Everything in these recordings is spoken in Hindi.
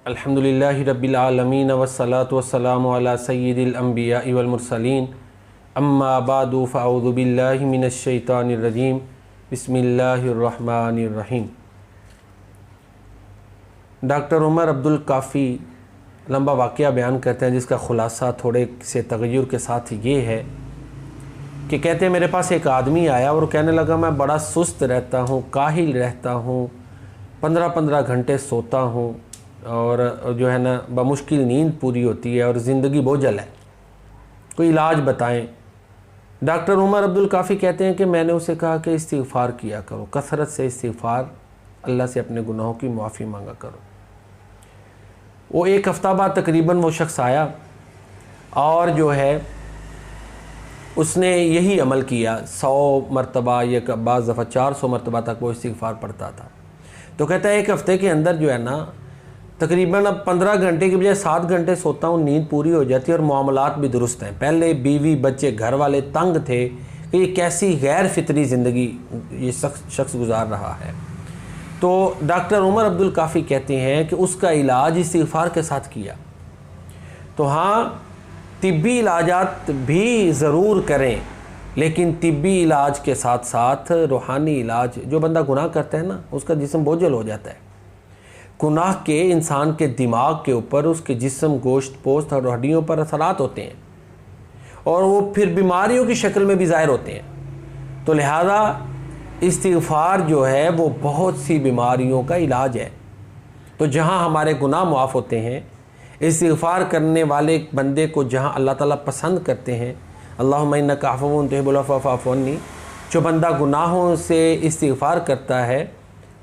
अल्हम्दुलिल्लाहि रब्बिल आलमीन वस्सलातु वस्सलामु अला सय्यिदिल अंबिया वल मुरसलीन अम्मा बादु फ़अऊज़ु बिल्लाहि मिनश शैतानिर रजीम बिस्मिल्लाहिर रहमानिर रहीम। डॉक्टर उमर अब्दुल काफ़ी लंबा वाक़या बयान करते हैं जिसका ख़ुलासा थोड़े से तग़य्युर के साथ ये है कि कहते हैं मेरे पास एक आदमी आया और कहने लगा मैं बड़ा सुस्त रहता हूँ, काहिल रहता हूँ, 15-15 घंटे सोता हूँ और जो है ना बमुश्किल नींद पूरी होती है और ज़िंदगी बोझल है, कोई इलाज बताएं। डॉक्टर उमर अब्दुल काफ़ी कहते हैं कि मैंने उसे कहा कि इस्तिग़फ़ार किया करो, कसरत से इस्तिग़फ़ार, अल्लाह से अपने गुनाहों की माफ़ी मांगा करो। वो एक हफ़्ता बाद तकरीबन वो शख्स आया और जो है उसने यही अमल किया, 100 मरतबा या बाज़ दफ़ा 400 मरतबा तक वो इस्तिग़फ़ार पढ़ता था। तो कहता है एक हफ़्ते के अंदर जो है ना तकरीबन अब 15 घंटे की बजाय 7 घंटे सोता हूँ, नींद पूरी हो जाती है और मामलात भी दुरुस्त हैं। पहले बीवी बच्चे घर वाले तंग थे कि ये कैसी गैर फितरी ज़िंदगी ये शख्स गुजार रहा है। तो डॉक्टर उमर अब्दुल काफ़ी कहते हैं कि उसका इलाज इस्तिग़फ़ार के साथ किया। तो हाँ, तिब्बी इलाजात भी ज़रूर करें, लेकिन तिब्बी इलाज के साथ साथ रूहानी इलाज, जो बंदा गुनाह करता है ना उसका जिस्म बोझल हो जाता है। गुनाह के इंसान के दिमाग के ऊपर, उसके जिस्म, गोश्त पोस्ट और हड्डियों पर असरात होते हैं और वो फिर बीमारियों की शक्ल में भी ज़ाहिर होते हैं। तो लिहाजा इस्तिग़फ़ार जो है वो बहुत सी बीमारियों का इलाज है। तो जहाँ हमारे गुनाह मुआफ़ होते हैं, इस्तिग़फ़ार करने वाले बंदे को जहाँ अल्लाह ताला पसंद करते हैं, अल्लाहुम्मा इन्नका अफ़्वुन तुहिब्बुल अफ़्व फ़अफ़ु अन्नी, जो बंदा गुनाहों से इस्तिग़फ़ार करता है,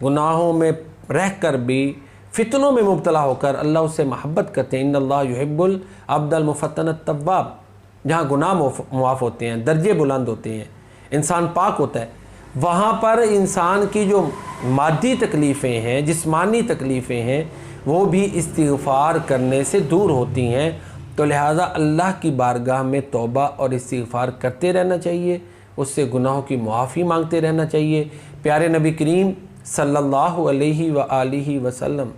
गुनाहों में रह कर भी फितनों में मुब्तला होकर अल्लाह उससे महब्बत करते हैं। इन्नल्लाह युहिब्बुल अब्दल मुफ़त्तन तव्वाब, जहाँ गुनाह मुआफ़ होते हैं, दर्जे बुलंद होते हैं, इंसान पाक होता है, वहाँ पर इंसान की जो मादी तकलीफ़ें हैं, जिस्मानी तकलीफ़ें हैं, वो भी इस्तिग़फ़ार करने से दूर होती हैं। तो लिहाजा अल्लाह की बारगाह में तौबा और इस्तिग़फ़ार करते रहना चाहिए, उससे गुनाहों की मुआफ़ी मांगते रहना चाहिए। प्यारे नबी करीम सल्लल्लाहु अलैहि व आलिहि वसल्लम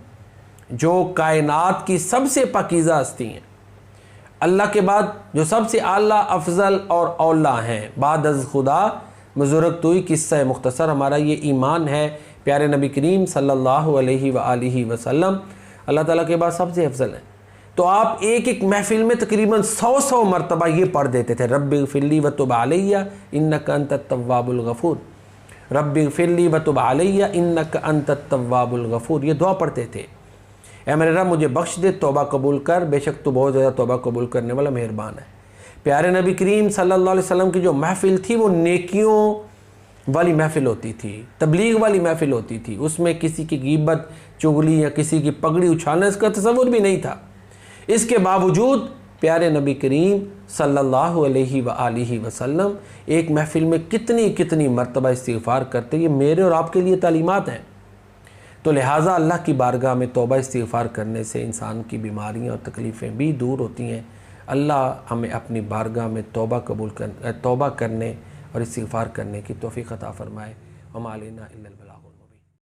जो कायनात की सबसे पाकीज़ा हस्ती हैं, अल्लाह के बाद जो सबसे आला अफजल और औला हैं, बाद अज़ खुदा बुज़ुर्ग किस्सा मुख्तसर हमारा ये ईमान है। प्यारे नबी करीम सल्लल्लाहु अलैहि व आलिहि वसल्लम अल्लाह ताला के बाद सबसे अफजल हैं। तो आप एक एक महफ़िल में तकरीबन 100 मरतबा ये पढ़ देते थे, रब्बिग़फ़िरली व तुब अलैया इन्नका अंतत तव्वाबुल गफ़ूर, रब्बिग़फ़िरली व तुब अलैया इन्नका अंतत तव्वाबुल गफ़ूर। ये दुआ पढ़ते थे, ऐ मेरे रब मुझे बख्श दे, तौबा कबूल कर, बेशक तू बहुत ज़्यादा तौबा कबूल करने वाला मेहरबान है। प्यारे नबी करीम सल्लल्लाहु अलैहि वसल्लम की जो महफ़िल थी वो नेकियों वाली महफ़िल होती थी, तबलीग वाली महफ़िल होती थी। उसमें किसी की गीबत, चुगली या किसी की पगड़ी उछालने इसका तसव्वुर भी नहीं था। इसके बावजूद प्यारे नबी करीम सल्लल्लाहु अलैहि व आलिहि वसल्लम एक महफ़िल में कितनी कितनी मरतबा इस्तिग़फ़ार करते। ये मेरे और आपके लिए तालीमात हैं। तो लिहाजा अल्लाह की बारगाह में तौबा इस्तिग़फ़ार करने से इंसान की बीमारियां और तकलीफ़ें भी दूर होती हैं। अल्लाह हमें अपनी बारगाह में तौबा करने और इस्तिग़फ़ार करने की तौफ़ीक़ अता फ़रमाए। वमा अलैना इल्लल बलाग।